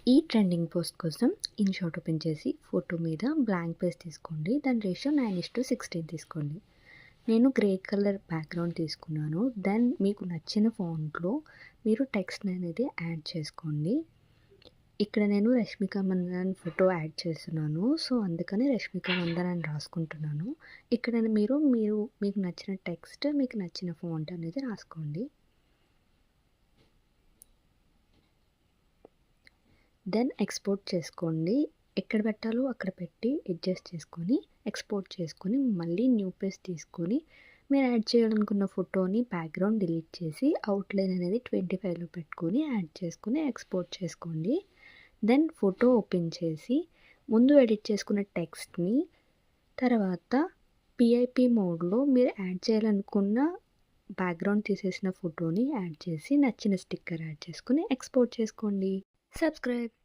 ఈ trending post కోసం INSAT open చేసి ఫోటో మీద బ్లాంక్ పేజ్ తీసుకోండి. దాని రేషియో 9:16 తీసుకోండి. నేను గ్రే కలర్ బ్యాక్‌గ్రౌండ్ తీసుకున్నాను. దెన్ మీకు నచ్చిన ఫాంట్‌లో మీరు టెక్స్ట్‌ని అనేది యాడ్ చేసుకోండి. ఇక్కడ నేను రష్మిక మందన్ ఫోటో యాడ్ చేస్తున్నాను. సో, అందుకని రష్మిక మందన్ అని రాసుకుంటున్నాను. ఇక్కడ మీకు నచ్చిన టెక్స్ట్, మీకు నచ్చిన ఫాంట్ అనేది రాసుకోండి. దెన్ ఎక్స్‌పోర్ట్ చేసుకోండి. ఎక్కడ పెట్టాలో అక్కడ పెట్టి అడ్జస్ట్ చేసుకొని, ఎక్స్‌పోర్ట్ చేసుకొని, మళ్ళీ న్యూ పేజ్ తీసుకొని, మీరు యాడ్ చేయాలనుకున్న ఫోటోని బ్యాక్‌గ్రౌండ్ డిలీట్ చేసి, అవుట్‌లైన్ అనేది 25లో పెట్టుకొని, యాడ్ చేసుకొని, ఎక్స్‌పోర్ట్ చేసుకోండి. దెన్ ఫోటో ఓపెన్ చేసి, ముందు ఎడిట్ చేసుకున్న టెక్స్ట్‌ని, తర్వాత పిఐపి మోడ్‌లో మీరు యాడ్ చేయాలనుకున్న బ్యాక్‌గ్రౌండ్ తీసేసిన ఫోటోని యాడ్ చేసి, నచ్చిన స్టిక్కర్ యాడ్ చేసుకొని, ఎక్స్‌పోర్ట్ చేసుకోండి. సబ్స్క్రైబ్.